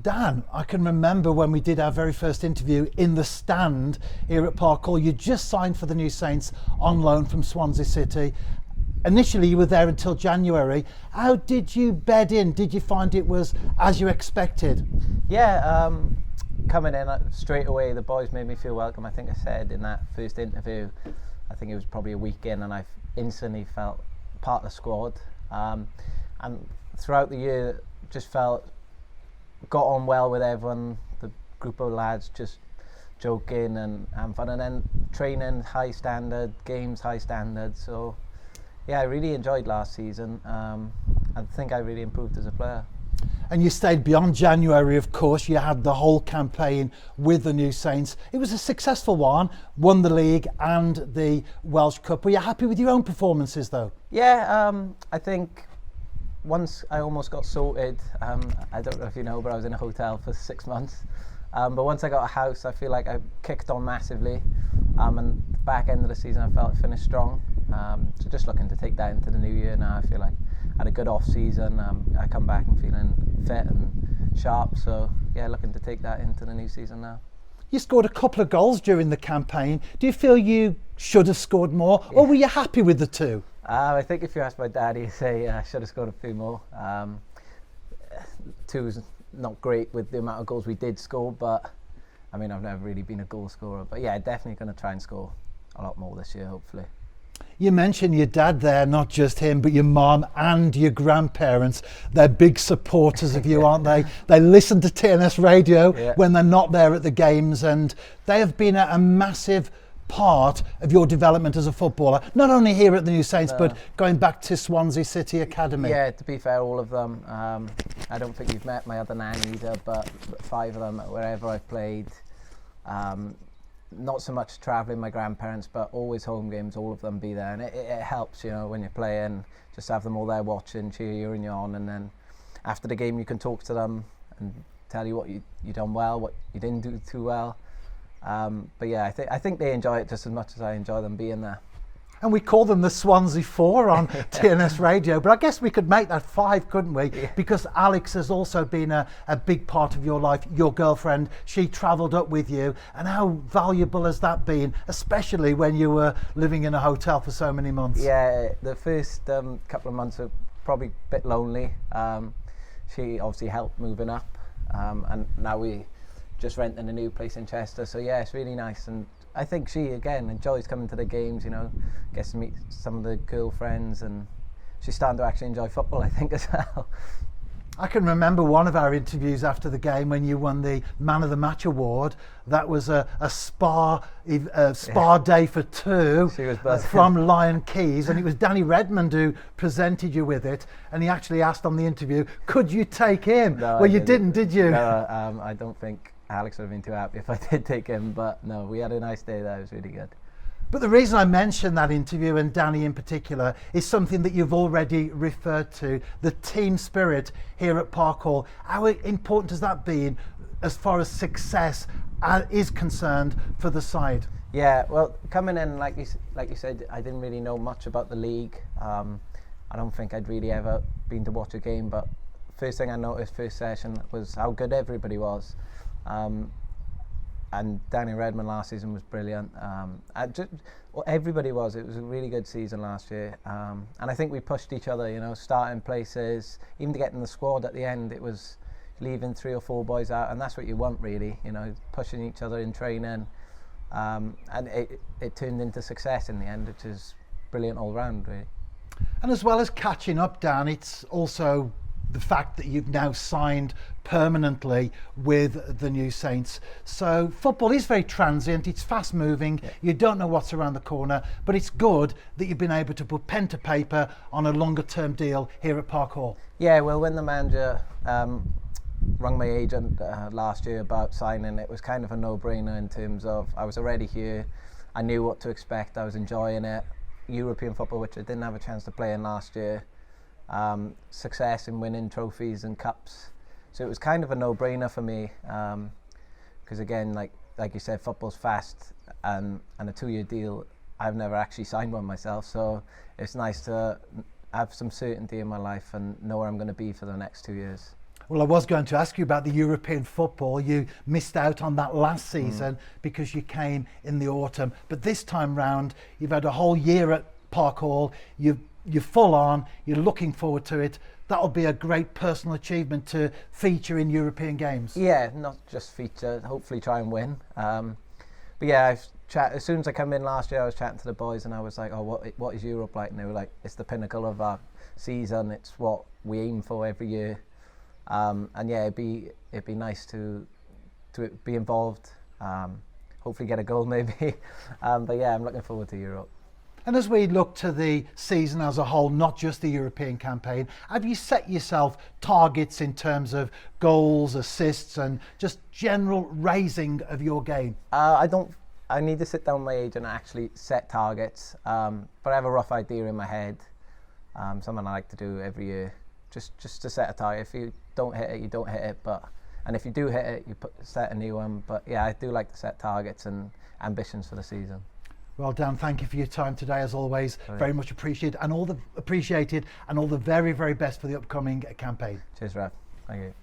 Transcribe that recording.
Dan, I can remember when we did our very first interview in the stand here at Park Hall. You just signed for the New Saints on loan from Swansea City. Initially you were there until January. How did you bed in? Did you find it was as you expected? Yeah, coming in straight away, the boys made me feel welcome. I think I said in that first interview, I think it was probably a week in, and I instantly felt part of the squad. And throughout the year, just got on well with everyone. The group of lads just joking and fun, and then training high standard, games high standard. So yeah, I really enjoyed last season. I think I really improved as a player. And you stayed beyond January, of course. You had the whole campaign with the New Saints. It was a successful one, won the league and the Welsh Cup. Were you happy with your own performances though? Yeah, I think once I almost got sorted, I don't know if you know, but I was in a hotel for 6 months. But once I got a house, I feel like I kicked on massively. And the back end of the season, I felt I finished strong. So just looking to take that into the new year now. I feel like I had a good off season. I come back and feeling fit and sharp. So yeah, looking to take that into the new season now. You scored a couple of goals during the campaign. Do you feel you should have scored more, or were you happy with the two? I think if you ask my dad, he'd say I should have scored a few more. Two is not great with the amount of goals we did score, but I mean, I've never really been a goal scorer. But yeah, definitely going to try and score a lot more this year, hopefully. You mentioned your dad there, not just him, but your mum and your grandparents. They're big supporters of you, aren't they? They listen to TNS radio when they're not there at the games, and they have been a massive part of your development as a footballer, not only here at the New Saints, but going back to Swansea City Academy. Yeah, to be fair, all of them. I don't think you've met my other nan either, but 5 of them, wherever I've played. Not so much travelling, my grandparents, but always home games, all of them be there. And it helps, you know, when you're playing, just have them all there watching, cheer you and you're on. And then after the game, you can talk to them and tell you what you done well, what you didn't do too well. But yeah, I think they enjoy it just as much as I enjoy them being there. And we call them the Swansea 4 on TNS radio, but I guess we could make that 5, couldn't we? Yeah. Because Alex has also been a big part of your life, your girlfriend. She travelled up with you, and how valuable has that been, especially when you were living in a hotel for so many months? Yeah, the first couple of months were probably a bit lonely. She obviously helped moving up, and now we just renting a new place in Chester, so yeah, it's really nice. And I think she, again, enjoys coming to the games, you know, gets to meet some of the girlfriends, and she's starting to actually enjoy football, I think, as well. I can remember one of our interviews after the game when you won the Man of the Match award. That was a spa day for 2 from Lion Keys, and it was Danny Redmond who presented you with it, and he actually asked on the interview, could you take him? No, well, you didn't, did you? No, I don't think Alex would have been too happy if I did take him, but no, we had a nice day there. It was really good. But the reason I mentioned that interview, and Danny in particular, is something that you've already referred to, the team spirit here at Park Hall. How important has that been as far as success is concerned for the side? Yeah, well, coming in, like you said, I didn't really know much about the league. I don't think I'd really ever been to watch a game, but first thing I noticed first session was how good everybody was. And Danny Redmond last season was brilliant. Everybody was. It was a really good season last year. And I think we pushed each other, you know, starting places, even to get in the squad at the end. It was leaving 3 or 4 boys out, and that's what you want, really, you know, pushing each other in training. And it turned into success in the end, which is brilliant all round, really. And as well as catching up, Dan, it's also the fact that you've now signed permanently with the New Saints. So football is very transient, it's fast moving, you don't know what's around the corner, but it's good that you've been able to put pen to paper on a longer term deal here at Park Hall. Yeah, well, when the manager rang my agent last year about signing, it was kind of a no-brainer in terms of I was already here, I knew what to expect, I was enjoying it. European football, which I didn't have a chance to play in last year. Success in winning trophies and cups, so it was kind of a no-brainer for me, because again, like you said, football's fast, and a 2-year deal. I've never actually signed one myself, so it's nice to have some certainty in my life and know where I'm going to be for the next 2 years. Well, I was going to ask you about the European football. You missed out on that last season because you came in the autumn. But this time round, you've had a whole year at Park Hall. You're full on. You're looking forward to it. That'll be a great personal achievement to feature in European games. Yeah, not just feature. Hopefully, try and win. But yeah, as soon as I came in last year, I was chatting to the boys, and I was like, "Oh, what is Europe like?" And they were like, "It's the pinnacle of our season. It's what we aim for every year." And yeah, it'd be nice to be involved. Hopefully, get a goal maybe. But yeah, I'm looking forward to Europe. And as we look to the season as a whole, not just the European campaign, have you set yourself targets in terms of goals, assists, and just general raising of your game? I don't. I need to sit down with my agent and actually set targets. But I have a rough idea in my head. Something I like to do every year, just to set a target. If you don't hit it, you don't hit it. And if you do hit it, you set a new one. But yeah, I do like to set targets and ambitions for the season. Well, Dan, thank you for your time today, as always. Very much appreciated, and all the very, very best for the upcoming campaign. Cheers, Rav. Thank you.